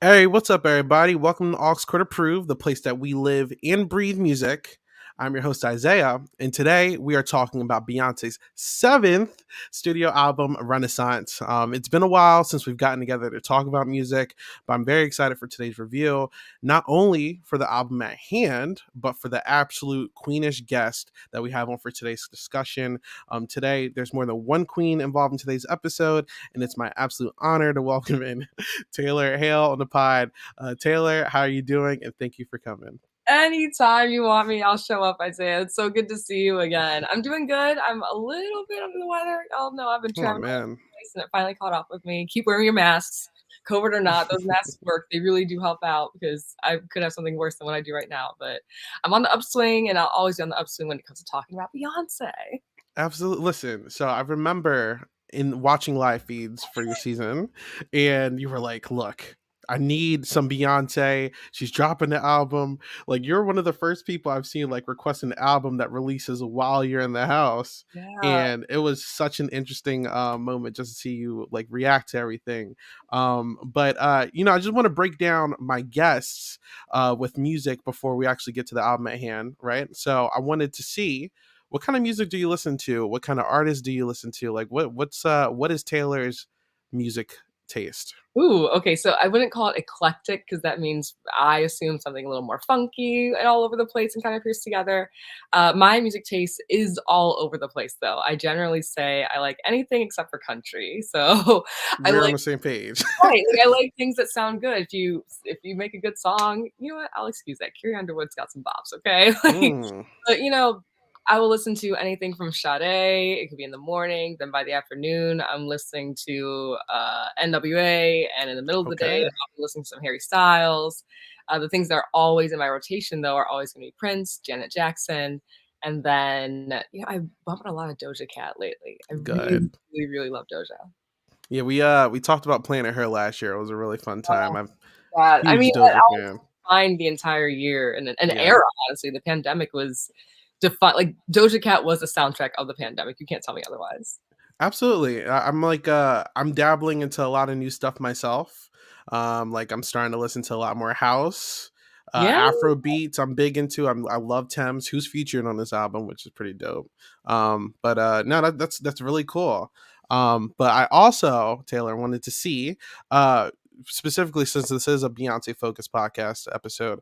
Hey, what's up, everybody? Welcome to Aux Court Approved, the place that we live and breathe music. I'm your host, Isaiah, and today we are talking about Beyonce's seventh studio album, Renaissance. It's been a while since we've gotten together to talk about music, but I'm very excited for today's review, not only for the album at hand, but for the absolute queenish guest that we have on for today's discussion. Today, there's more than one queen involved in today's episode, and it's my absolute honor to welcome in Taylor Hale on the pod. Taylor, how are you doing? And thank you for coming. Anytime you want me, I'll show up, Isaiah. It's so good to see you again. I'm doing good. I'm a little bit under the weather. Oh no, I've been Oh traveling all over man, the place and it finally caught up with me. Keep wearing your masks, COVID or not. Those masks work. They really do help out because I could have something worse than what I do right now. But I'm on the upswing and I'll always be on the upswing when it comes to talking about Beyonce. absolutely. Listen, so I remember in watching live feeds for your season, and you were like, "Look, I need some Beyonce. She's dropping the album." Like you're one of the first people I've seen like request an album that releases while you're in the house, Yeah. and it was such an interesting moment just to see you like react to everything. But I just want to break down my guests with music before we actually get to the album at hand, right? So I wanted to see what kind of music do you listen to? What kind of artists do you listen to? Like what is Taylor's music taste? Ooh, okay. So I wouldn't call it eclectic because that means I assume something a little more funky and all over the place and kind of pieced together. My music taste is all over the place, though. I generally say I like anything except for country. So I We're on like the same page. right, like I like things that sound good. If you make a good song, you know what? I'll excuse that. Carrie Underwood's got some bops, okay? Like, Mm, but I will listen to anything from Sade. It could be in the morning. Then by the afternoon, I'm listening to NWA, and in the middle of the day, okay. I'll be listening to some Harry Styles. The things that are always in my rotation, though, are always going to be Prince, Janet Jackson, and then I've bumped a lot of Doja Cat lately. I really, Good. really, really love Doja. Yeah, we talked about Planet Her last year. It was a really fun time. I'm God, I huge mean, that Doja album fan. defined the entire year and an Yeah. era, honestly. The pandemic was like, Doja Cat was the soundtrack of the pandemic. You can't tell me otherwise. Absolutely. I'm like I'm dabbling into a lot of new stuff myself. Like I'm starting to listen to a lot more house. Yeah. Afro beats I'm big into. I love Thames, who's featured on this album, which is pretty dope. But no, that's really cool. But I also, Taylor, wanted to see specifically since this is a Beyonce focused podcast episode.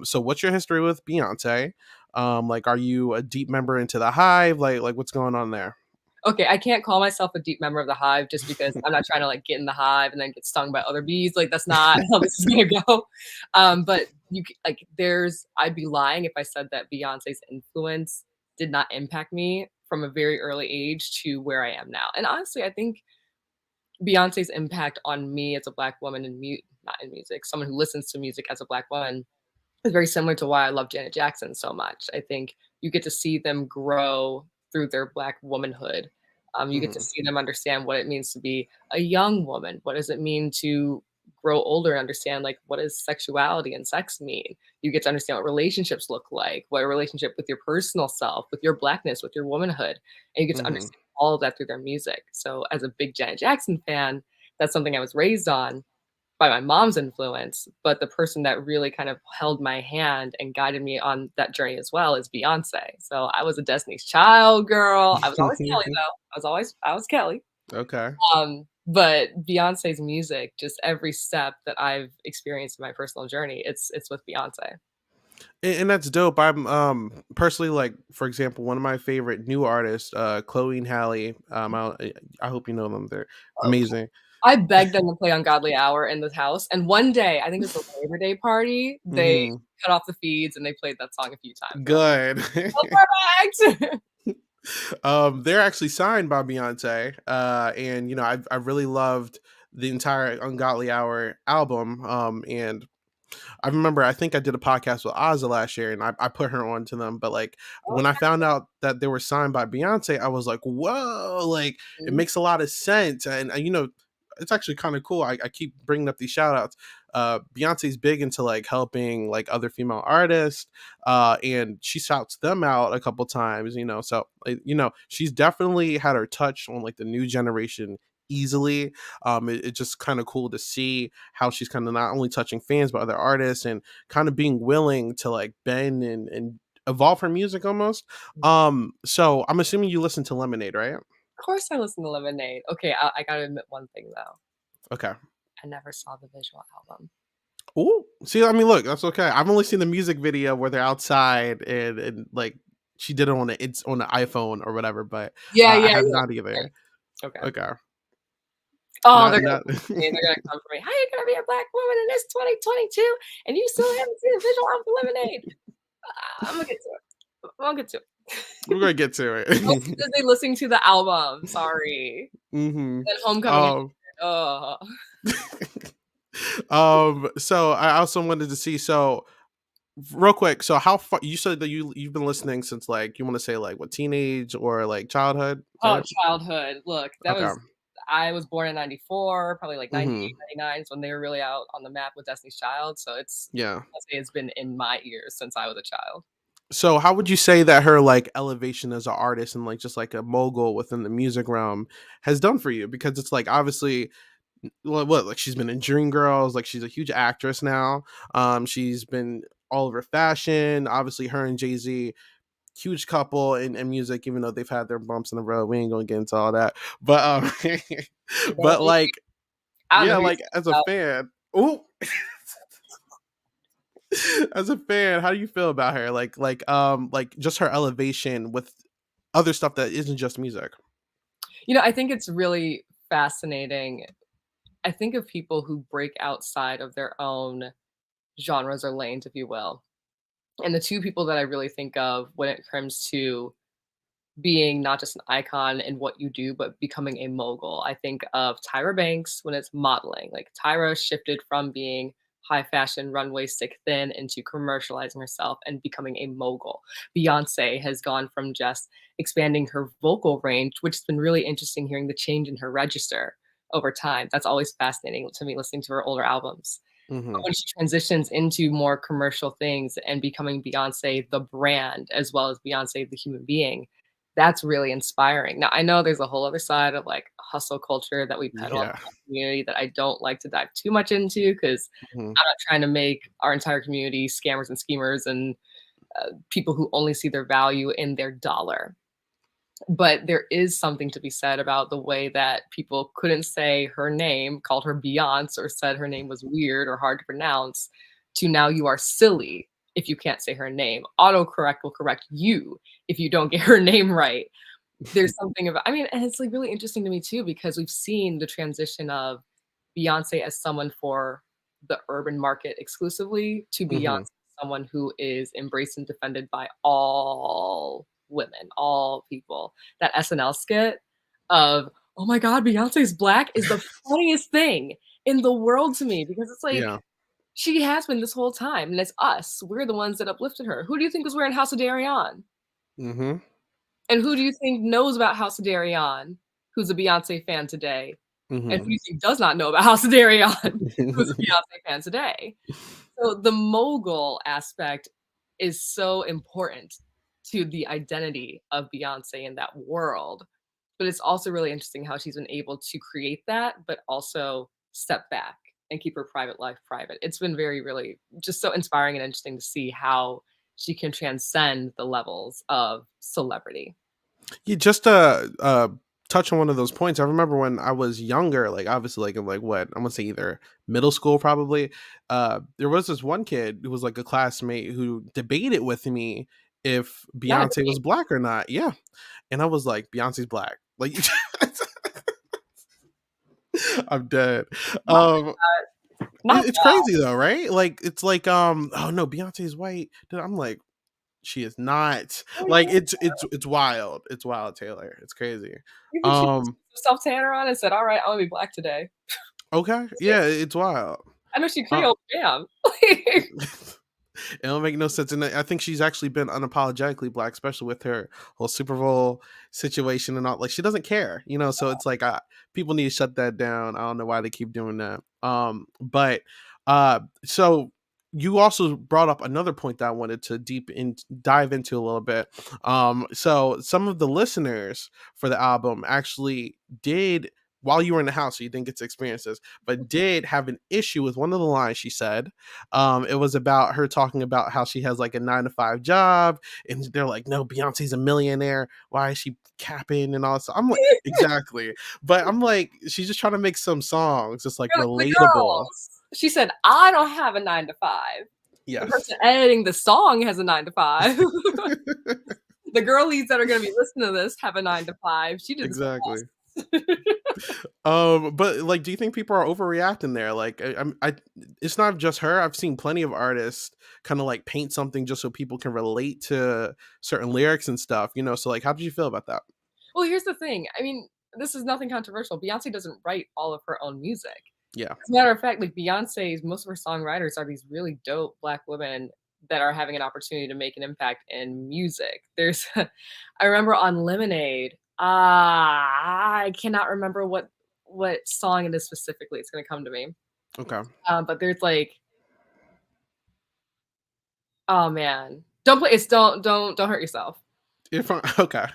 So what's your history with Beyonce? Like are you a deep member into the Hive? Like what's going on there? Okay, I can't call myself a deep member of the Hive just because I'm not trying to, like, get in the hive and then get stung by other bees, like, that's not how this is gonna go. But I'd be lying if I said that Beyonce's influence did not impact me from a very early age to where I am now, and honestly, I think Beyonce's impact on me as a Black woman not in music, someone who listens to music as a Black woman is very similar to why I love Janet Jackson so much. I think you get to see them grow through their Black womanhood. You get to Mhm. see them understand what it means to be a young woman. What does it mean to grow older and understand, like, what does sexuality and sex mean? You get to understand what relationships look like, what a relationship with your personal self, with your Blackness, with your womanhood. And you get to Mhm. understand all of that through their music. So as a big Janet Jackson fan, that's something I was raised on by my mom's influence, but the person that really kind of held my hand and guided me on that journey as well is Beyonce. So I was a Destiny's Child girl. I was always Kelly though. I was Kelly. Okay. But Beyonce's music, just every step that I've experienced in my personal journey, it's with Beyonce. And that's dope. I'm personally like, for example, one of my favorite new artists, Chloe and Halle. I hope you know them. They're amazing. I begged them to play Ungodly Hour in the house, and one day, I think it was a Labor Day party, they Hmm. cut off the feeds and they played that song a few times, and I was Good. like, "Oh, perfect!" They're actually signed by Beyonce, and I really loved the entire Ungodly Hour album. And I remember I think I did a podcast with Ozza last year, and I put her on to them. But like when I found out that they were signed by Beyonce, I was like, whoa! Like it Okay. makes a lot of sense, and it's actually kind of cool. I keep bringing up these shout outs. Beyonce's big into like helping like other female artists, and she shouts them out a couple times. So like, she's definitely had her touch on like the new generation easily. It's just kind of cool to see how she's kind of not only touching fans but other artists, and kind of being willing to like bend and evolve her music almost. So I'm assuming you listen to Lemonade, right? Of course I listen to Lemonade. Okay, I gotta admit one thing though. Okay. I never saw the visual album. Ooh, see, I mean, look, that's okay. I've only seen the music video where they're outside and like she did it on it's on the iPhone or whatever, but Yeah, I yeah, have yeah. not either. Okay. Okay, Oh, not they're gonna not. come for me, they're gonna come for me. "How you gonna be a black woman in this 2022 and you still haven't seen the visual album for Lemonade?" Imma get to it. I'll get to it. We're gonna get to I was it. too busy listening to the album, sorry. hmm Then Homecoming hit. Um, Ugh. so I also wanted to see. So real quick, so how far you said that you've been listening since like you want to say like what teenage or like childhood, Oh, right? childhood. Look, that Okay. was I was born in '94, probably like hmm 98, 99 is when they were really out on the map with Destiny's Child, so Yeah. I'll say it's been in my ears since I was a child. So how would you say that her like elevation as an artist and like just like a mogul within the music realm has done for you? Because it's like obviously what like she's been in Dreamgirls, like she's a huge actress now. She's been all over fashion. Obviously, her and Jay Z, huge couple in music, even though they've had their bumps in the road. We ain't gonna get into all that, but but They like I don't know yeah, who you're like as a talking about. fan, ooh. As a fan, how do you feel about her? Like just her elevation with other stuff that isn't just music. I think it's really fascinating. I think of people who break outside of their own genres or lanes, if you will. And the two people that I really think of when it comes to being not just an icon in what you do, but becoming a mogul. I think of Tyra Banks when it's modeling. Like Tyra shifted from being high fashion, runway stick thin into commercializing herself and becoming a mogul. Beyonce has gone from just expanding her vocal range, which has been really interesting hearing the change in her register over time. That's always fascinating to me listening to her older albums. But hmm when she transitions into more commercial things and becoming Beyonce the brand as well as Beyonce the human being, that's really inspiring. Now, I know there's a whole other side of like hustle culture that we peddle in Yeah. the community that I don't like to dive too much into because hmm I'm not trying to make our entire community scammers and schemers and people who only see their value in their dollar. But there is something to be said about the way that people couldn't say her name, called her Beyonce, or said her name was weird or hard to pronounce, to now you are silly if you can't say her name. Autocorrect will correct you if you don't get her name right. There's something about, I mean, and it's like really interesting to me too, because we've seen the transition of Beyonce as someone for the urban market exclusively to Beyonce, hmm someone who is embraced and defended by all women, all people. That SNL skit of, oh my God, Beyonce's black is the funniest thing in the world to me because it's like, Yeah. she has been this whole time, and it's us. We're the ones that uplifted her. Who do you think was wearing House of Darion? hmm And who do you think knows about House of Darion, who's a Beyonce fan today? And who hmm do you think does not know about House of Darion, who's a Beyonce fan today? So the mogul aspect is so important to the identity of Beyonce in that world. But it's also really interesting how she's been able to create that, but also step back and keep her private life private. It's been very, really just so inspiring and interesting to see how she can transcend the levels of celebrity. Yeah, just touch on one of those points. I remember when I was younger, like obviously like in like what I'm gonna say either middle school probably. There was this one kid who was like a classmate who debated with me if Not a Beyonce was black or not. Yeah. And I was like, Beyonce's black. Like I'm dead. not Um not it's crazy though, right? Like it's like oh no, Beyonce's white. Dude, I'm like, she is not. Like it's wild. It's wild, Taylor. It's crazy. You think she put Um some self tanner on and said, "All right, I'm gonna be black today." okay. Yeah, it's wild. I know she Uh, Creole, damn. it don't make no sense. And I think she's actually been unapologetically black, especially with her whole Super Bowl situation and all. Like she doesn't care, you know. So it's like people need to shut that down. I don't know why they keep doing that. But so you also brought up another point that I wanted to dive into a little bit. So some of the listeners for the album actually did while you were in the house, so you didn't get to experience this, but did have an issue with one of the lines she said. It was about her talking about how she has like a 9 to 5 job, and they're like, "No, Beyonce's a millionaire. Why is she capping and all this?" I'm like, exactly, but I'm like, she's just trying to make some songs, just like You're like, the relatable. girls. She said, "I don't have a 9 to 5." The Yes, person editing the song has a 9 to 5. The girlies that are gonna be listening to this have a 9 to 5. She did the same exactly. as. But like, do you think people are overreacting there? Like, it's not just her. I've seen plenty of artists kind of like paint something just so people can relate to certain lyrics and stuff, you know? So, like, how did you feel about that? Well, here's the thing. I mean, this is nothing controversial. Beyonce doesn't write all of her own music. Yeah. As a matter of fact, like Beyonce's most of her songwriters are these really dope Black women that are having an opportunity to make an impact in music. There's I remember on Lemonade, I cannot remember what song it is specifically. It's gonna come to me. Okay. But there's like, oh man, don't play. It's don't hurt yourself. If I, okay.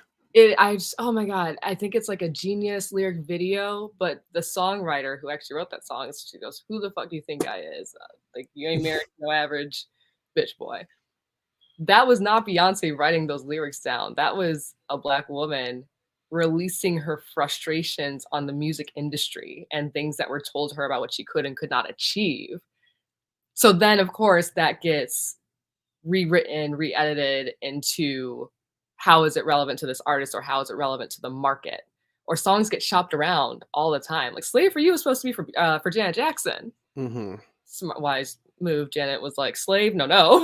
I just, oh my god, I think it's like a genius lyric video, but the songwriter who actually wrote that song, she goes, "Who the fuck do you think I is? Like you ain't married to no average bitch boy." That was not Beyonce writing those lyrics down. That was a Black woman releasing her frustrations on the music industry and things that were told her about what she could and could not achieve. So then, of course, that gets rewritten, re-edited into how is it relevant to this artist or how is it relevant to the market? Or songs get shopped around all the time. Like "Slave for You" was supposed to be for Janet Jackson. Mm-hmm. Smart, wise move. Janet was like, "Slave? No, no."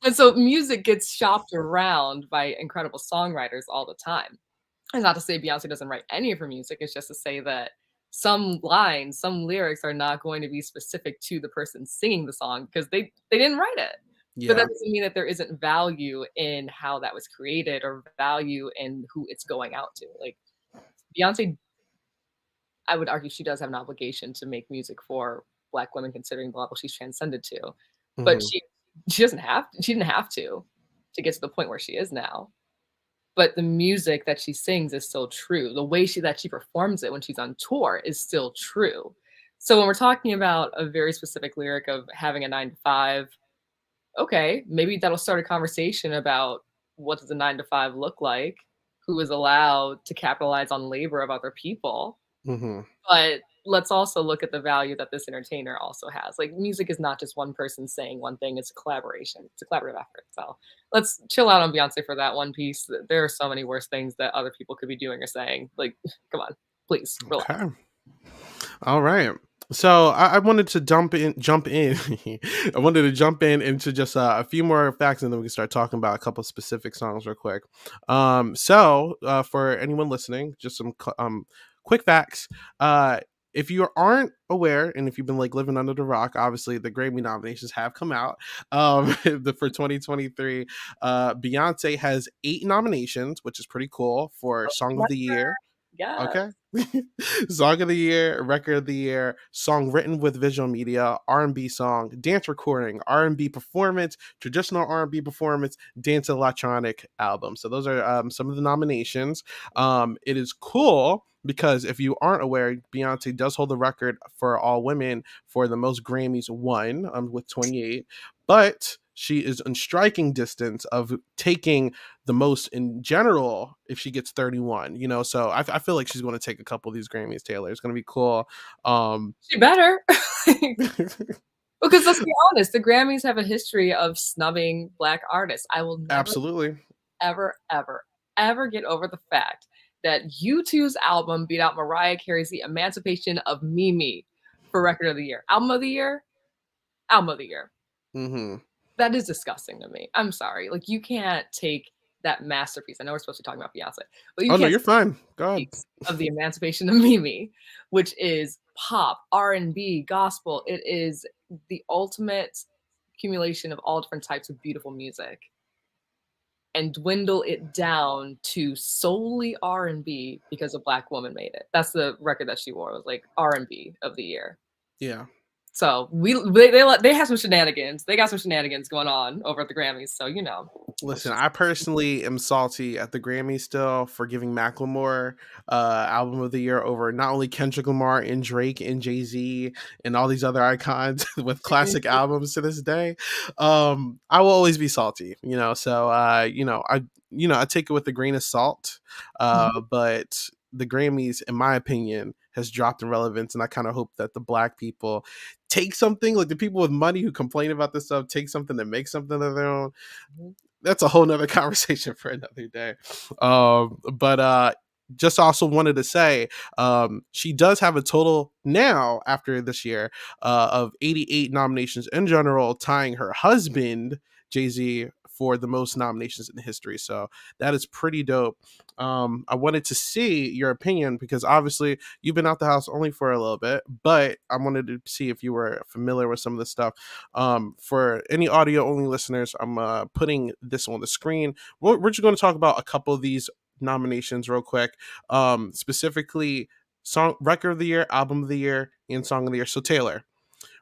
And so music gets shopped around by incredible songwriters all the time. And not to say Beyonce doesn't write any of her music, it's just to say that some lines, some lyrics are not going to be specific to the person singing the song because they didn't write it. But Yeah. that doesn't mean that there isn't value in how that was created or value in who it's going out to. Like Beyonce, I would argue she does have an obligation to make music for Black women considering the level she's transcended to. But Mm-hmm. she doesn't have she didn't have to get to the point where she is now. But the music that she sings is still true. The way that she performs it when she's on tour is still true. So when we're talking about a very specific lyric of having a 9 to 5, okay, maybe that'll start a conversation about what does a 9 to 5 look like? Who is allowed to capitalize on labor of other people? Mm-hmm. But let's also look at the value that this entertainer also has. Like music is not just one person saying one thing, it's a collaboration. It's a collaborative effort. So let's chill out on Beyonce for that one piece. There are so many worse things that other people could be doing or saying. Like, come on, please relax. Okay. All right. So I wanted to jump in. I wanted to jump in into just a few more facts, and then we can start talking about a couple specific songs real quick. For anyone listening, just some quick facts. If you aren't aware, and if you've been like living under the rock, obviously the Grammy nominations have come out. For 2023, Beyonce has 8 nominations, which is pretty cool for Song of the Year. Yeah. Okay. Song of the Year, Record of the Year, Song Written with Visual Media, R&B Song, Dance Recording, R&B Performance, Traditional R&B Performance, Dance Electronic Album. So those are some of the nominations. It is cool because if you aren't aware, Beyonce does hold the record for all women for the most Grammys won, with 28, but she is in striking distance of taking the most in general if she gets 31, you know. So I feel like she's going to take a couple of these Grammys. Taylor, it's going to be cool. She better. Because let's be honest, the Grammys have a history of snubbing Black artists. I will never, Absolutely. ever, ever, ever get over the fact that U2's album beat out Mariah Carey's The Emancipation of Mimi for Record of the Year. Album of the Year? Album of the Year. Mm-hmm. That is disgusting to me. I'm sorry. Like, you can't take that masterpiece. I know we're supposed to be talking about Beyonce, but you Oh no, can't you're fine, go take ahead. the piece of The Emancipation of Mimi, which is pop, R&B, gospel. It is the ultimate accumulation of all different types of beautiful music, and dwindle it down to solely R&B because a Black woman made it. That's the record that she wore, was like R&B of the year. Yeah. So they have some shenanigans. They got some shenanigans going on over at the Grammys. So, you know. Listen, I personally am salty at the Grammys still for giving Macklemore album of the year over not only Kendrick Lamar and Drake and Jay-Z and all these other icons with classic albums to this day. I will always be salty, So I take it with a grain of salt. But the Grammys, in my opinion, has dropped in relevance, and I kind of hope that the Black people take something, like the people with money who complain about this stuff, take something that makes something of their own. That's a whole nother conversation for another day. But just also wanted to say, she does have a total now after this year of 88 nominations in general, tying her husband Jay-Z for the most nominations in history. So that is pretty dope. I wanted to see your opinion because obviously you've been out the house only for a little bit, but I wanted to see if you were familiar with some of this stuff. For any audio only listeners, I'm putting this on the screen. We're just going to talk about a couple of these nominations real quick, specifically record of the year, album of the year, and song of the year. So Taylor,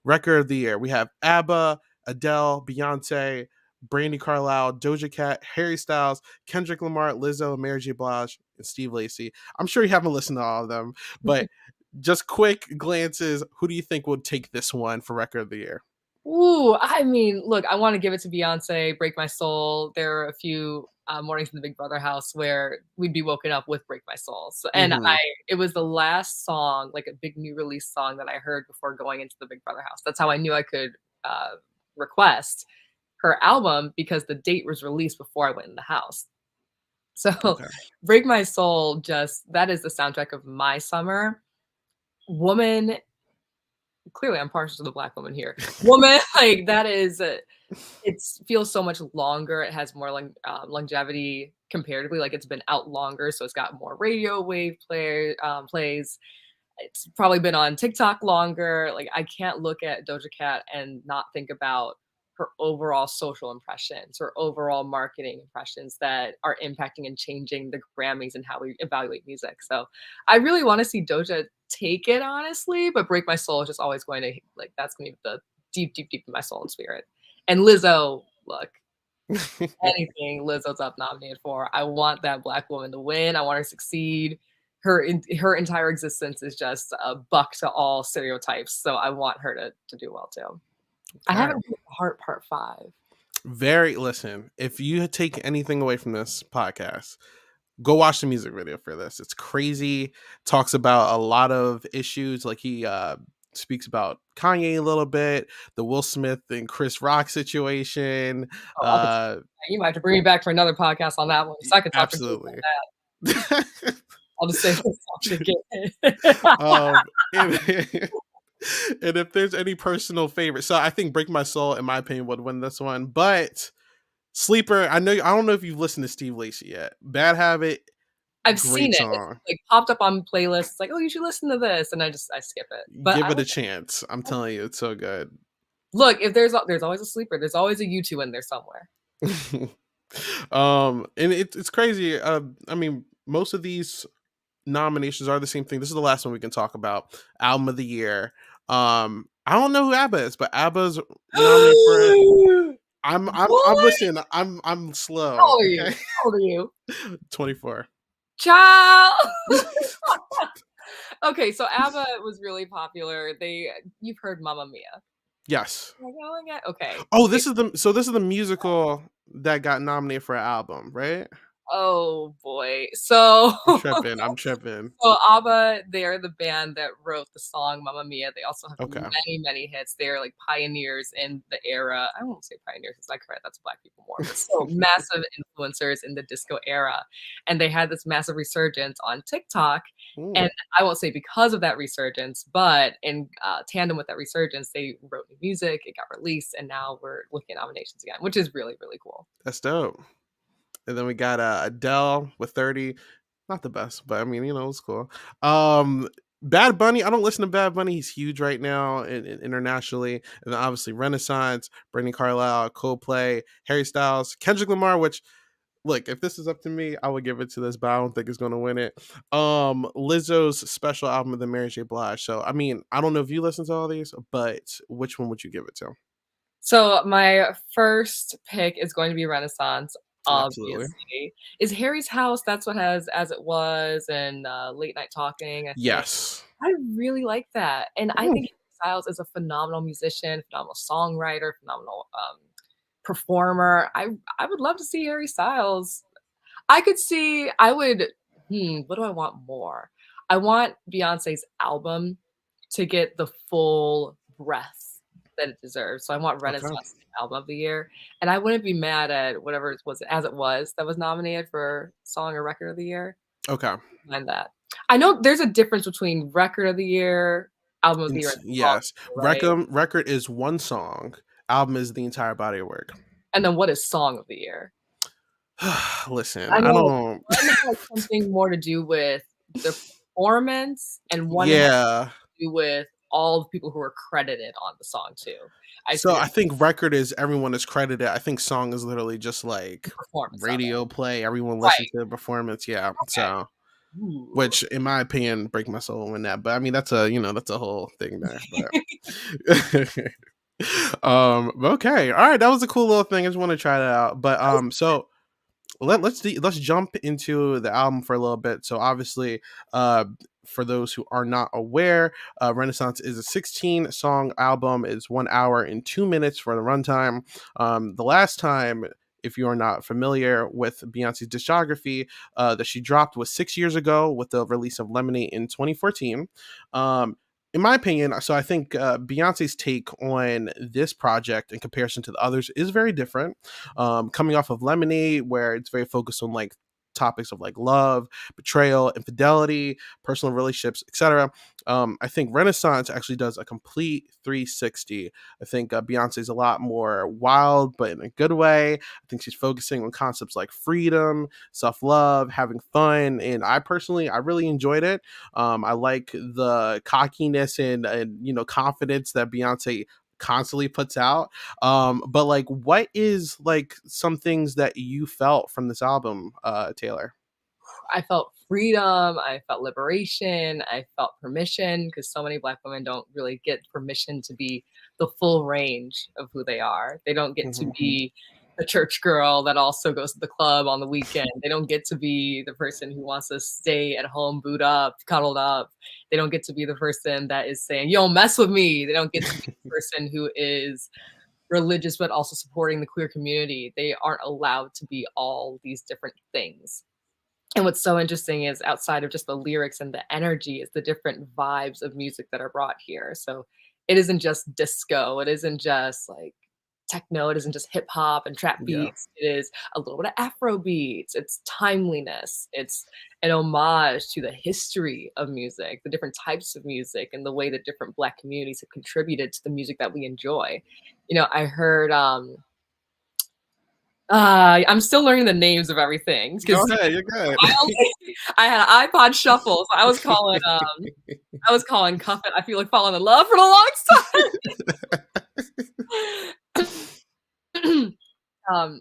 record of the year, we have ABBA, Adele, Beyonce, Brandy Carlisle, Doja Cat, Harry Styles, Kendrick Lamar, Lizzo, Mary J. Blige, and Steve Lacy. I'm sure you haven't listened to all of them, but just quick glances, who do you think would take this one for record of the year? Ooh, I mean, look, I want to give it to Beyonce, Break My Soul. There are a few mornings in the Big Brother house where we'd be woken up with Break My Soul. So, and it was the last song, like a big new release song that I heard before going into the Big Brother house. That's how I knew I could request her album, because the date was released before I went in the house. So Okay. Break My Soul, that is the soundtrack of my summer. Woman, clearly I'm partial to the Black woman here. Woman, like that is, it feels so much longer. It has more longevity comparatively. Like it's been out longer, so it's got more radio wave plays. It's probably been on TikTok longer. Like I can't look at Doja Cat and not think about her overall social impressions, her overall marketing impressions that are impacting and changing the Grammys and how we evaluate music. So I really want to see Doja take it, honestly, but Break My Soul is just always going to, like, that's going to be the deep, deep, deep in my soul and spirit. And Lizzo, look, anything Lizzo's up nominated for, I want that Black woman to win. I want her to succeed. Her entire existence is just a buck to all stereotypes. So I want her to do well too. I haven't heard Heart Part 5. Listen, if you take anything away from this podcast, go watch the music video for this. It's crazy. Talks about a lot of issues. Like he speaks about Kanye a little bit, the Will Smith and Chris Rock situation. You might have to bring me back for another podcast on that one, so I can talk absolutely. About that. I'll just say this again. And if there's any personal favorite, so I think Break My Soul, in my opinion, would win this one. But sleeper, I don't know if you've listened to Steve Lacy yet. Bad Habit. I've seen it. It's like popped up on playlists. Like, oh, you should listen to this, and I skip it. But give it a chance. I'm telling you, it's so good. Look, if there's always a sleeper, there's always a U2 in there somewhere. And it's crazy. I mean, most of these nominations are the same thing. This is the last one we can talk about. Album of the year. I don't know who ABBA is, but ABBA's nominated for it. I'm listening. I'm slow. How old are you? How old are you? 24. Child. Okay, so ABBA was really popular. You've heard Mamma Mia. Yes. Okay. Oh, this is the musical that got nominated for an album, right? Oh boy. So I'm tripping. So ABBA, they're the band that wrote the song Mamma Mia. They also have many, many hits. They're like pioneers in the era. I won't say pioneers, it's not correct. That's Black people more. But so massive influencers in the disco era. And they had this massive resurgence on TikTok. And I won't say because of that resurgence, but in tandem with that resurgence, they wrote new music. It got released, and now we're looking at nominations again, which is really, really cool. That's dope. And then we got Adele with 30. Not the best, but I mean, it's cool. Bad Bunny, I don't listen to Bad Bunny. He's huge right now internationally. And then obviously Renaissance, Brandy Carlisle, Coldplay, Harry Styles, Kendrick Lamar, which, look, if this is up to me, I would give it to this, but I don't think it's going to win it. Lizzo's special album of the Mary J. Blige. So, I mean, I don't know if you listen to all these, but which one would you give it to? So my first pick is going to be Renaissance. Absolutely. obviously. Is Harry's House, that's what has As It Was and, Late Night Talking, I think. Yes. I really like that, and I Mm, think Harry Styles is a phenomenal musician, phenomenal songwriter, phenomenal, performer. I would love to see Harry Styles. I would what do I want more? I want Beyonce's album to get the full breadth that it deserves. So I want okay. Renaissance album of the year, and I wouldn't be mad at whatever it was As It Was that was nominated for song or record of the year. Okay. Mind that. I know there's a difference between record of the year, album of the year, and song of Yes. the year, right? Record is one song. Album is the entire body of work. And then what is song of the year? Listen, I I know don't. one has something more to do with the performance, and one has Yeah. to do with all the people who are credited on the song too. I So see what I think record is everyone is credited. I think song is literally just the like performance of it. radio play. Everyone listens Right, to the performance. Yeah. okay. So, Ooh. which in my opinion, break my soul in that. But I mean, that's a that's a whole thing there. But but okay, all right, that was a cool little thing. I just want to try that out. But so let's jump into the album for a little bit. So obviously, uh, for those who are not aware, Renaissance is a 16 song album. It's 1 hour and 2 minutes for the runtime. The last time, if you are not familiar with Beyonce's discography, that she dropped was 6 years ago with the release of Lemonade in 2014. Um, in my opinion, so I think Beyonce's take on this project in comparison to the others is very different. Coming off of Lemonade, where it's very focused on like topics of like love, betrayal, infidelity, personal relationships, etc. I think Renaissance actually does a complete 360. I think Beyonce is a lot more wild, but in a good way. I think she's focusing on concepts like freedom, self-love, having fun, and I really enjoyed it. I like the cockiness and confidence that Beyonce constantly puts out. But like, what is like some things that you felt from this album, Taylor? I felt freedom, I felt liberation, I felt permission because so many Black women don't really get permission to be the full range of who they are. They don't get to Hmm. be the church girl that also goes to the club on the weekend. They don't get to be the person who wants to stay at home, boot up, cuddled up. They don't get to be the person that is saying, "You don't mess with me." They don't get to be the person who is religious but also supporting the queer community. They aren't allowed to be all these different things. And what's so interesting is outside of just the lyrics and the energy is the different vibes of music that are brought here. So it isn't just disco, it isn't just like techno, it isn't just hip hop and trap Yeah. beats. It is a little bit of Afro beats. It's timeliness. It's an homage to the history of music, the different types of music, and the way that different Black communities have contributed to the music that we enjoy. I heard I'm still learning the names of everything Go because ahead. You're good. I only I had an iPod Shuffle, so I was calling Cuff It, I Feel Like Falling in Love for the longest time.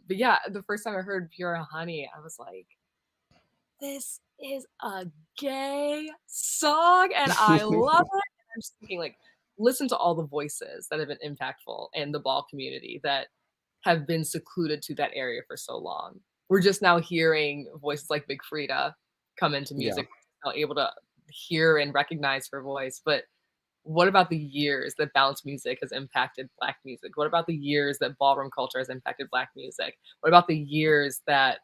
But yeah, the first time I heard Pure Honey, I was like, "This is a gay song, and I love it." And I'm just thinking, like, listen to all the voices that have been impactful in the ball community that have been secluded to that area for so long. We're just now hearing voices like Big Frida come into Yeah. music, now able to hear and recognize her voice. But what about the years that bounce music has impacted Black music? What about the years that ballroom culture has impacted Black music? What about the years that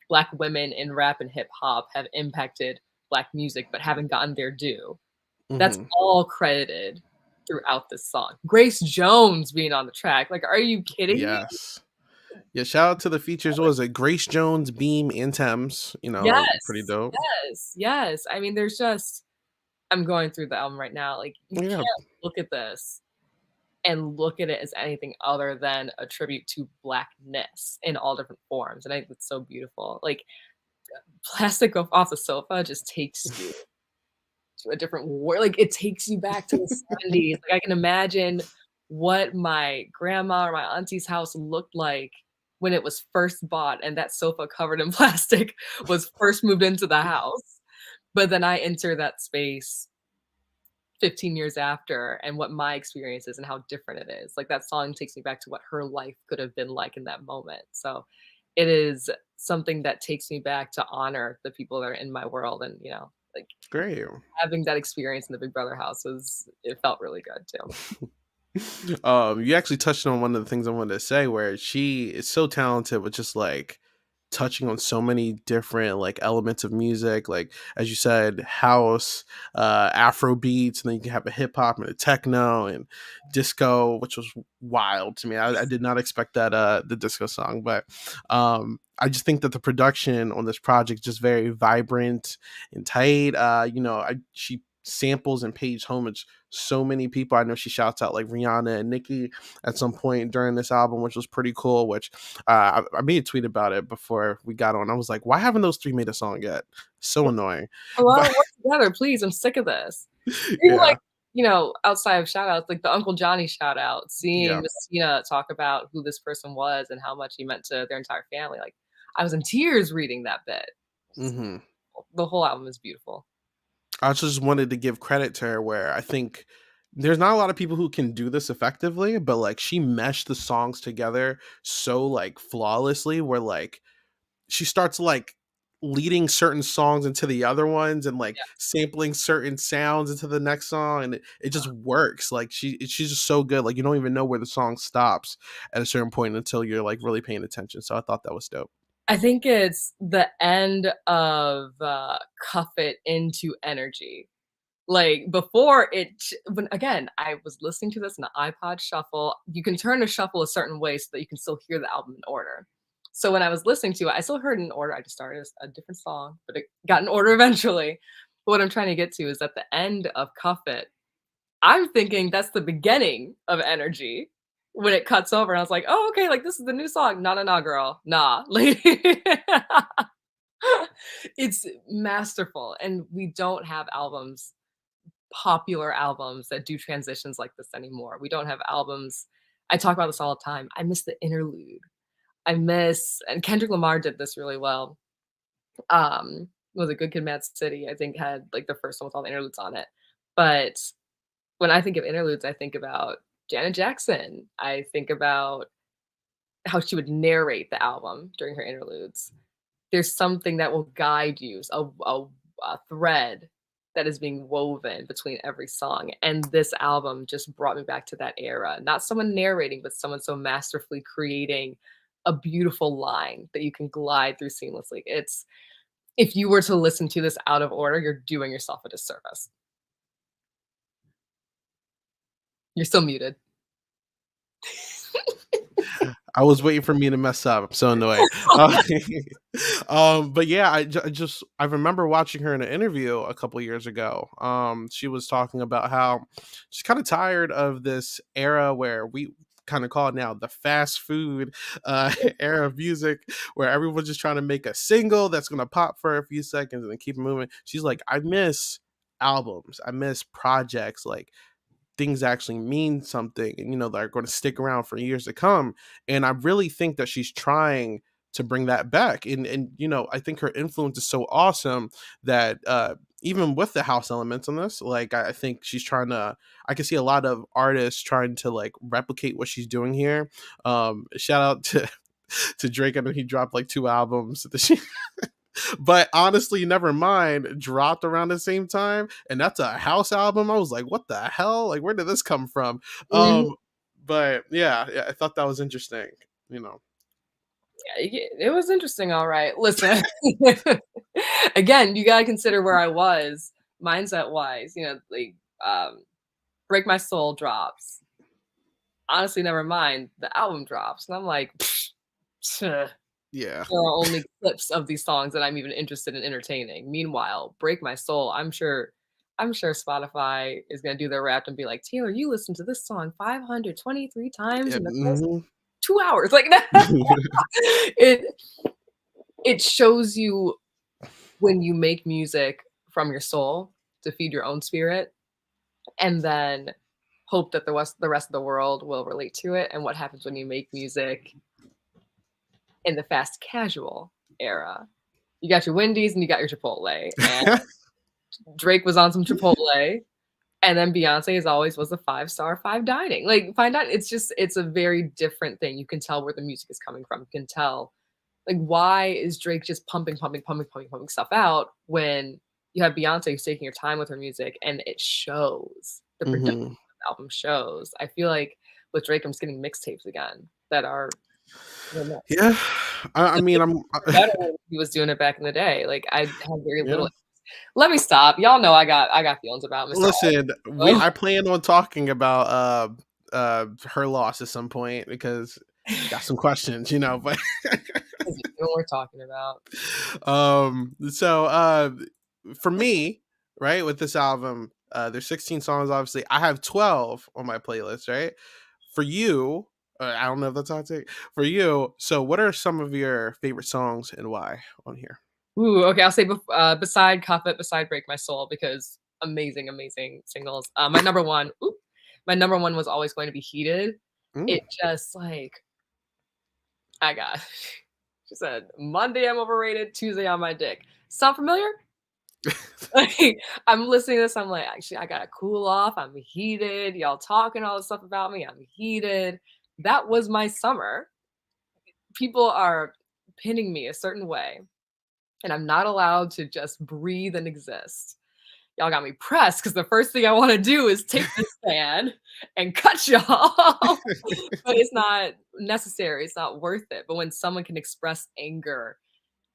Black women in rap and hip hop have impacted Black music but haven't gotten their due? That's Hmm. all credited throughout this song. Grace Jones being on the track. Like, are you kidding me? Yes. Yeah. Shout out to the features. What was it? Grace Jones, Beam, and Thames. Pretty Yes, dope. yes, yes. I mean, there's just I'm going through the album right now. Like, you Yeah. can't look at this and look at it as anything other than a tribute to Blackness in all different forms. And I think it's so beautiful. Like, Plastic Off the Sofa just takes you to a different world. Like, it takes you back to the 70s. Like, I can imagine what my grandma or my auntie's house looked like when it was first bought and that sofa covered in plastic was first moved into the house. But then I enter that space 15 years after and what my experience is and how different it is. Like, that song takes me back to what her life could have been like in that moment. So it is something that takes me back to honor the people that are in my world, and like Great. having that experience in the Big Brother house it felt really good too. You actually touched on one of the things I wanted to say, where she is so talented with just like touching on so many different like elements of music, like as you said, house, Afro beats, and then you can have a hip hop and a techno and disco, which was wild to me. I did not expect that the disco song, but I just think that the production on this project is just very vibrant and tight. She samples and pays homage so many people. I know she shouts out like Rihanna and Nicki at some point during this album, which was pretty cool. Which I made a tweet about it before we got on. I was like, why haven't those three made a song yet? So annoying. Hello, But work together, please. I'm sick of this. Even yeah, like, outside of shout outs, like the Uncle Johnny shout out, seeing yeah. Miss Tina talk about who this person was and how much he meant to their entire family. Like, I was in tears reading that bit. Hmm. The whole album is beautiful. I just wanted to give credit to her, where I think there's not a lot of people who can do this effectively, but like she meshed the songs together so like flawlessly, where like she starts like leading certain songs into the other ones and like Yeah. sampling certain sounds into the next song, and it just works. Like she's just so good, like you don't even know where the song stops at a certain point until you're like really paying attention. So I thought that was dope. I think it's the end of Cuff It into Energy. Like before when again, I was listening to this in the iPod shuffle. You can turn a shuffle a certain way so that you can still hear the album in order. So when I was listening to it, I still heard it in order. I just started a different song, but it got in order eventually. But what I'm trying to get to is at the end of Cuff It, I'm thinking that's the beginning of Energy when it cuts over. And I was like, oh, okay, like this is the new song. No, no, no, girl. Nah. Like it's masterful. And we don't have popular albums that do transitions like this anymore. We don't have albums. I talk about this all the time. I miss the interlude. And Kendrick Lamar did this really well. Was it Good Kid, Mad City? I think had like the first one with all the interludes on it. But when I think of interludes, I think about Janet Jackson. I think about how she would narrate the album during her interludes. There's something that will guide you, a thread that is being woven between every song. And this album just brought me back to that era. Not someone narrating, but someone so masterfully creating a beautiful line that you can glide through seamlessly. If you were to listen to this out of order, you're doing yourself a disservice. You're still muted. I was waiting for me to mess up. I'm so annoyed. But yeah, I remember watching her in an interview a couple years ago. She was talking about how she's kind of tired of this era where we kind of call it now the fast food era of music, where everyone's just trying to make a single that's gonna pop for a few seconds and then keep it moving. She's like, I miss albums. I miss projects, like things actually mean something, and that are going to stick around for years to come. And I really think that she's trying to bring that back. And I think her influence is so awesome that even with the house elements on this, like I think she's trying to, I can see a lot of artists trying to like replicate what she's doing here. Shout out to to Drake. I know he dropped like 2 albums this year. But honestly, never mind, dropped around the same time, and that's a house album. I was like, what the hell? Like, where did this come from? Mhm. But yeah, I thought that was interesting. It was interesting, all right. Listen, again, you gotta consider where I was mindset-wise, like, Break My Soul drops. Honestly, never mind, the album drops, and I'm like, there Yeah. are only clips of these songs that I'm even interested in entertaining. Meanwhile, Break My Soul, I'm sure Spotify is gonna do their rap and be like, "Taylor, you listened to this song 523 times Yeah, in the first mhm. 2 hours." Like, it it shows you when you make music from your soul to feed your own spirit and then hope that the rest of the world will relate to it, and what happens when you make music in the fast casual era. You got your Wendy's and you got your Chipotle, and Drake was on some Chipotle, and then Beyonce as always was a 5-star, 5 dining. Like, fine dining, it's a very different thing. You can tell where the music is coming from. You can tell Like, why is Drake just pumping stuff out when you have Beyonce who's taking her time with her music and it shows. The production Hmm. of the album shows. I feel like with Drake, I'm just getting mixtapes again that are, I don't know, Yeah, I mean, better when he was doing it back in the day. Like, I have very yeah. little. Let me stop. Y'all know I got feelings about Mr. Listen, Oh, I plan on talking about her loss at some point because got some questions, but what we're talking about. so for me, right, with this album, there's 16 songs obviously. I have 12 on my playlist, right? For you, I don't know if that's hot take. For you, so what are some of your favorite songs and why on here? Ooh, okay. I'll say beside Cuff It, beside Break My Soul, because amazing, amazing singles. My number one was always going to be Heated. Mm. It just like I got. She said Monday I'm overrated, Tuesday on my dick. Sound familiar? Like, I'm listening to this. I'm like, actually, I gotta cool off. I'm heated. Y'all talking all this stuff about me. I'm heated. That was my summer. People are pinning me a certain way, and I'm not allowed to just breathe and exist. Y'all got me pressed because the first thing I want to do is take this fan and cut y'all. But it's not necessary. It's not worth it. But when someone can express anger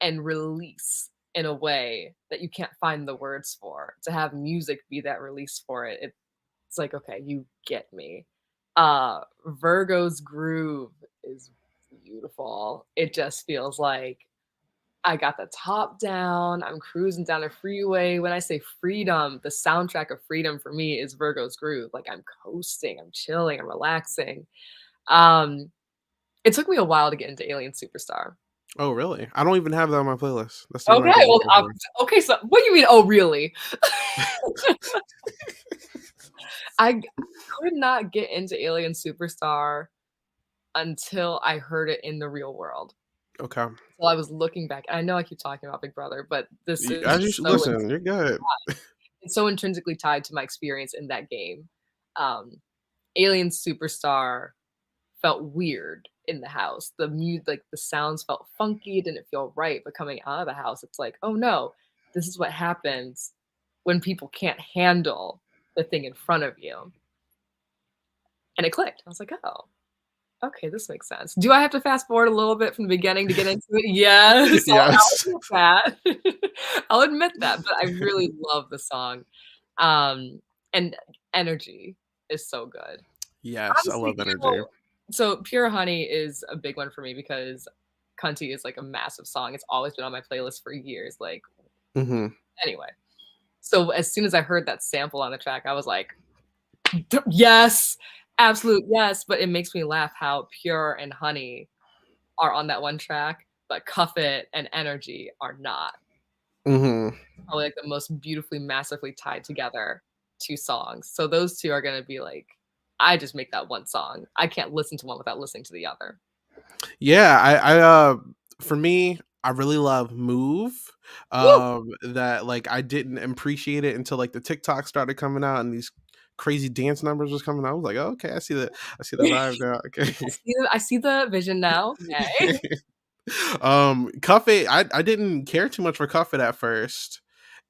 and release in a way that you can't find the words for, to have music be that release for it, it's like, okay, you get me. Virgo's Groove is beautiful. It just feels like I got the top down. I'm cruising down a freeway. When I say freedom, the soundtrack of freedom for me is Virgo's Groove. Like, I'm coasting, I'm chilling, I'm relaxing. Um, it took me a while to get into Alien Superstar. Oh, really? I don't even have that on my playlist. That's the one Okay, I get well, so far. okay. So, what do you mean? Oh, really? I could not get into Alien Superstar until I heard it in the real world. Okay. So I was looking back. I know I keep talking about Big Brother, but this is As you just should so listen, you're good. it's so intrinsically tied to my experience in that game. Um, Alien Superstar felt weird in the house. Like the sounds felt funky, it didn't feel right. But coming out of the house, it's like, oh no, this is what happens when people can't handle the thing in front of you. And it clicked. I was like, oh, okay, this makes sense. Do I have to fast forward a little bit from the beginning to get into it? Yes, I'll Yes. admit that. I'll admit that, but I really love the song. And energy is so good. Yes, I Honestly, love energy. so Pure Honey is a big one for me because Cunty is like a massive song. It's always been on my playlist for years. Like, Hmm. anyway. So as soon as I heard that sample on the track, I was like, yes, absolute yes. But it makes me laugh how Pure and Honey are on that one track, but Cuff It and Energy are not. Hmm. Probably like the most beautifully, massively tied together two songs. So those two are gonna be like, I just make that one song. I can't listen to one without listening to the other. Yeah, for me, I really love Move. Woo! That like I didn't appreciate it until like the TikTok started coming out and these crazy dance numbers was coming out. I was like, oh, okay, I see the vibe now. Okay. I see the vision now. Okay. Cuff It, I didn't care too much for Cuff It at first.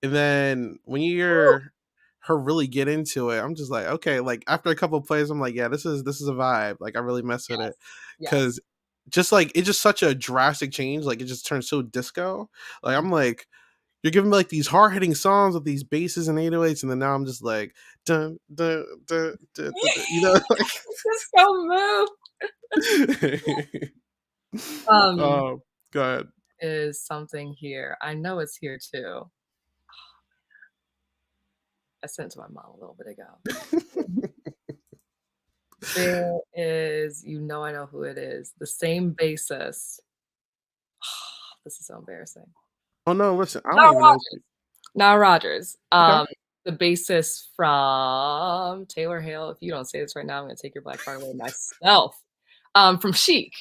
And then when you hear her really get into it, I'm just like, okay, like after a couple of plays, I'm like, yeah, this is a vibe. Like I really mess with it. Yes. Yes. Cause just like it's just such a drastic change. Like it just turns so disco. Like I'm like, you're giving me like these hard hitting songs with these basses and 808s, and then now I'm just like dun dun dun dun, dun, dun, Just so like moved. oh god. Is something here. I know it's here too. I sent it to my mom a little bit ago. There is, I know who it is. The same basis. This is so embarrassing. Oh no, listen, I don't Nile even know. Rodgers. Nile Rodgers. Okay. The bassist from Taylor Hale. If you don't say this right now, I'm gonna take your black card away myself. From Chic,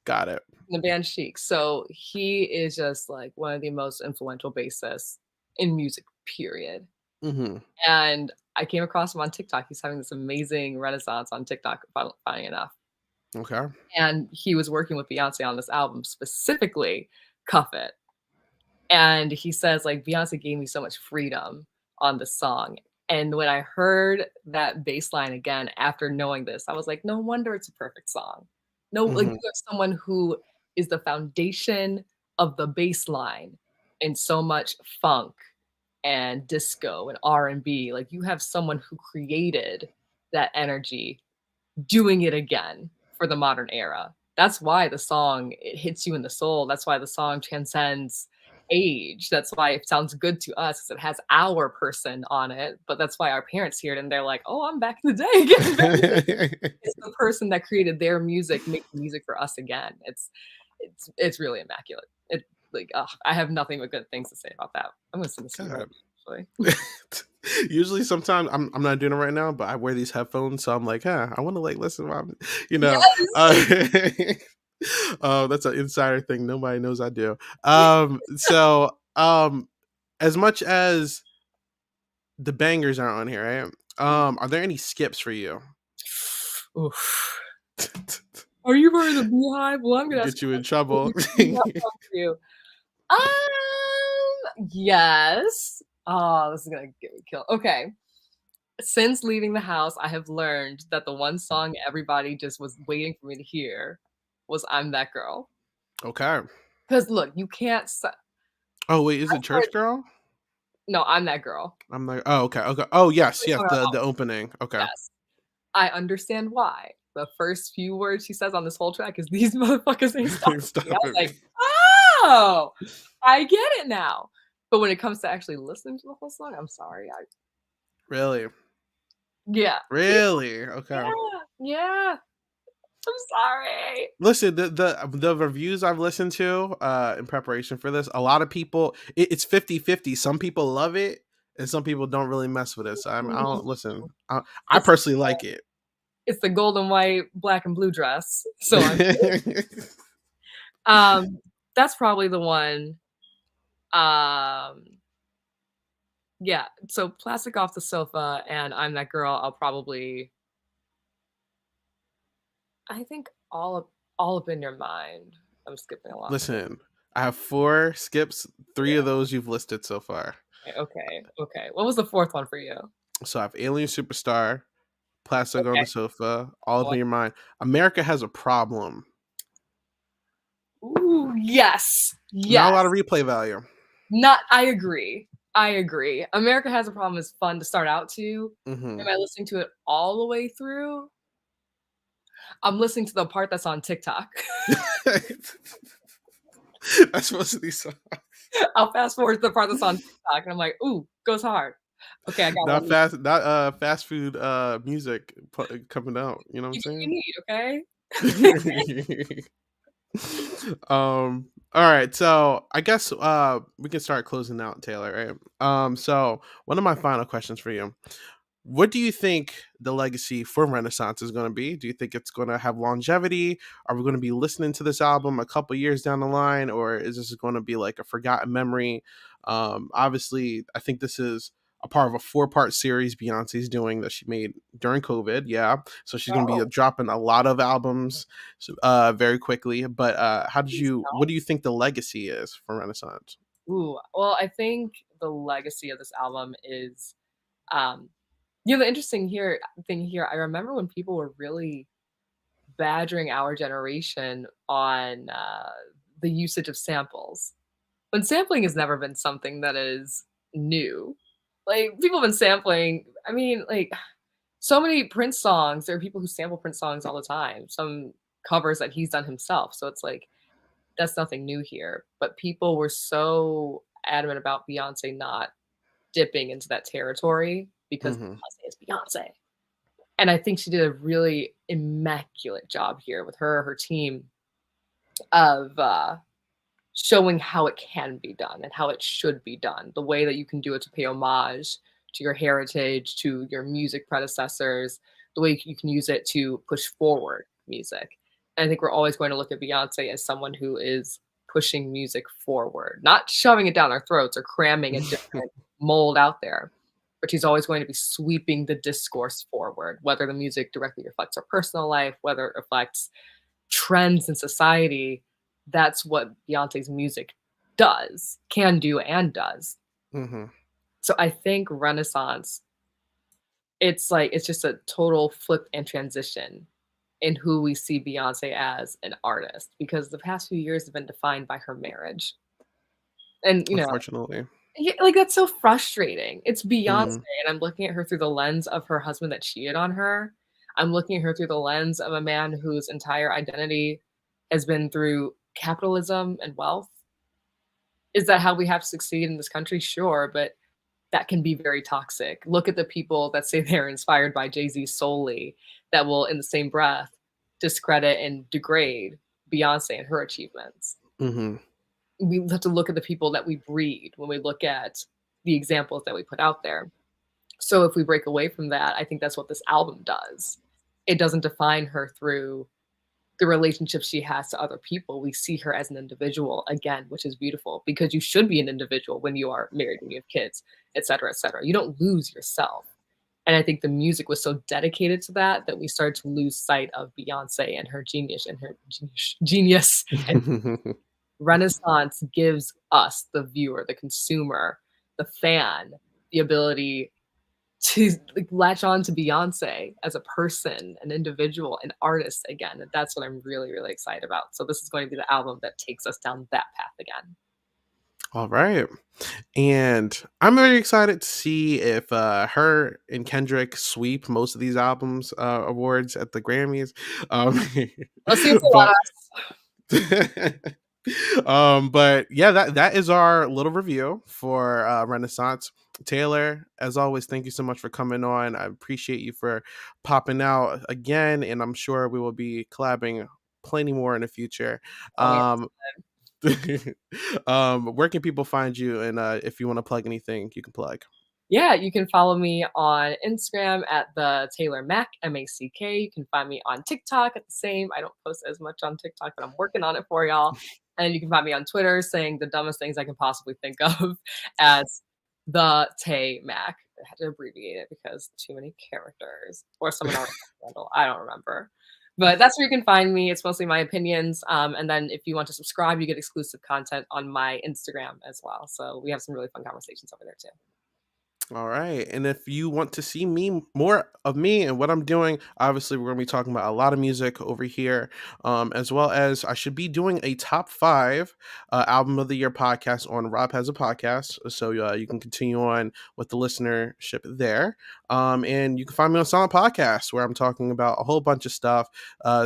Got it. the band Chic. So he is just like one of the most influential bassists in music, period. Hmm. And I came across him on TikTok. He's having this amazing renaissance on TikTok, funny enough. Okay. And he was working with Beyonce on this album, specifically Cuff It. And he says, like, Beyonce gave me so much freedom on the song. And when I heard that bass line again after knowing this, I was like, no wonder it's a perfect song. No, like, Hmm. you have someone who is the foundation of the bass line in so much funk and disco and R&B. Like, you have someone who created that energy doing it again for the modern era. That's why the song, it hits you in the soul. That's why the song transcends age. That's why it sounds good to us, 'cause it has our person on it, but that's why our parents hear it and they're like, "Oh, I'm back in the day again, baby." It's the person that created their music making music for us again. It's really immaculate. It like, ugh, I have nothing but good things to say about that. I'm gonna send this to you right God. now, actually. Usually, sometimes I'm not doing it right now, but I wear these headphones, so I'm like, huh, I want to like listen while you know. Uh, Yes! that's an insider thing. Nobody knows I do. So as much as the bangers are on here, right? Are there any skips for you? Oof. Are you part of the Beehive? Well, I'm gonna ask Get you in you trouble. for you. Yes. Oh, this is gonna get me killed. Okay. Since leaving the house, I have learned that the one song everybody just was waiting for me to hear was "I'm That Girl." Okay. 'Cause look, you can't s Oh wait, is I it Church heard Girl? no, "I'm That Girl." I'm like, oh okay, okay. Oh yes, yes, On her the album, opening. Okay. yes. I understand why. The first few words she says on this whole track is, "These motherfuckers ain't stopping me." I Stop was it. like, "Oh, I get it now." But when it comes to actually listening to the whole song, I'm sorry, I Really? yeah. Yeah, Really? Okay. yeah, yeah. I'm sorry. Listen, the reviews I've listened to in preparation for this, a lot of people it's 50-50. Some people love it and some people don't really mess with it. So I Mhm. don't listen. I It's personally like it. it's the golden, white, black, and blue dress, so I'm um, that's probably the one, um yeah, so Plastic Off the Sofa and I'm That Girl, I'll probably I think All Up in Your Mind. I'm skipping a lot here. Listen, I have 4 skips. 3 of those you've listed so far. Yeah, okay, okay. What was the 4th one for you? So I have Alien Superstar, Plastic on Okay. the Sofa, All Up in What? Your Mind. America Has a Problem. Ooh, yes, Not a lot of yes. replay value. Not I agree, I agree. America Has a Problem is fun to start out to. Hmm. Am I listening to it all the way through? I'm listening to the part that's on TikTok. That's supposed to be so. I'll fast forward to the part that's on TikTok, and I'm like, "Ooh, goes hard." Okay, I got one. Not fast food music coming out. You know what You I'm get what you saying? need, okay? All right, so I guess we can start closing out, Taylor, right? So one of my final questions for you. What do you think the legacy for Renaissance is going to be? Do you think it's going to have longevity? Are we going to be listening to this album a couple years down the line, or is this going to be like a forgotten memory? Obviously, I think this is a part of a 4-part series Beyonce's doing that she made during COVID. Yeah, so she's going to be Oh, dropping a lot of albums very quickly. But how did please you? What do don't. you think the legacy is for Renaissance? Ooh, well, I think the legacy of this album is, um the interesting thing here, I remember when people were really badgering our generation on, the usage of samples. When sampling has never been something that is new. Like, people have been sampling I mean, like, so many Prince songs, there are people who sample Prince songs all the time, some covers that he's done himself, so it's like, that's nothing new here, but people were so adamant about Beyonce not dipping into that territory because Hmm. Beyonce is Beyonce. And I think she did a really immaculate job here with her team of, showing how it can be done and how it should be done, the way that you can do it to pay homage to your heritage, to your music predecessors, the way you can use it to push forward music. And I think we're always going to look at Beyonce as someone who is pushing music forward, not shoving it down our throats or cramming a different mold out there, but she's always going to be sweeping the discourse forward, whether the music directly reflects her personal life, whether it reflects trends in society. That's what Beyonce's music does, can do, and does. Hmm. So I think Renaissance, it's like it's just a total flip and transition in who we see Beyonce as an artist, because the past few years have been defined by her marriage. And, Unfortunately. yeah, like, that's so frustrating. It's Beyonce, Mm. and I'm looking at her through the lens of her husband that cheated on her. I'm looking at her through the lens of a man whose entire identity has been through capitalism and wealth. Is that how we have to succeed in this country? Sure, but that can be very toxic. Look at the people that say they're inspired by Jay-Z solely, that will, in the same breath, discredit and degrade Beyonce and her achievements. Hmm. We have to look at the people that we breed when we look at the examples that we put out there. So if we break away from that, I think that's what this album does. It doesn't define her through the relationships she has to other people. We see her as an individual again, which is beautiful, because you should be an individual when you are married, when you have kids, et cetera, et cetera. You don't lose yourself. And I think the music was so dedicated to that that we started to lose sight of Beyonce and her genius and her genius. And Renaissance gives us, the viewer, the consumer, the fan, the ability to, like, latch on to Beyonce as a person, an individual, an artist again. And that's what I'm really, really excited about. So this is going to be the album that takes us down that path again. All right. And I'm very excited to see if her and Kendrick sweep most of these albums awards at the Grammys. Let's see what's But the but yeah, that is our little review for Renaissance. Taylor, as always, thank you so much for coming on. I appreciate you for popping out again, and I'm sure we will be collabing plenty more in the future. Um, where can people find you? And if you want to plug anything, you can plug. Yeah, you can follow me on Instagram at the Taylor Mac, M-A-C-K. You can find me on TikTok at the same. I don't post as much on TikTok, but I'm working on it for y'all. And you can find me on Twitter saying the dumbest things I can possibly think of as the Tay Mac. I had to abbreviate it because too many characters, or someone else handle. I don't remember. But that's where you can find me. It's mostly my opinions. And then if you want to subscribe, you get exclusive content on my Instagram as well. So we have some really fun conversations over there too. All right. And if you want to see more of me and what I'm doing, obviously we're going to be talking about a lot of music over here, as well as I should be doing a top 5 album of the year podcast on RHAP has a podcast. So you can continue on with the listenership there. And you can find me on Silent Podcast where I'm talking about a whole bunch of stuff.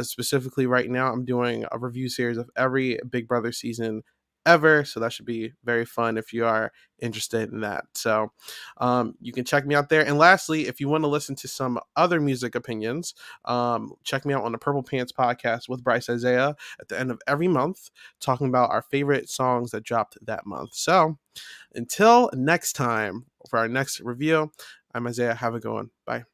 Specifically right now, I'm doing a review series of every Big Brother season ever. So that should be very fun if you are interested in that. So you can check me out there. And lastly, if you want to listen to some other music opinions, check me out on the Purple Pants podcast with Bryce Isaiah at the end of every month, talking about our favorite songs that dropped that month. So until next time for our next review, I'm Isaiah. Have a good one. Bye.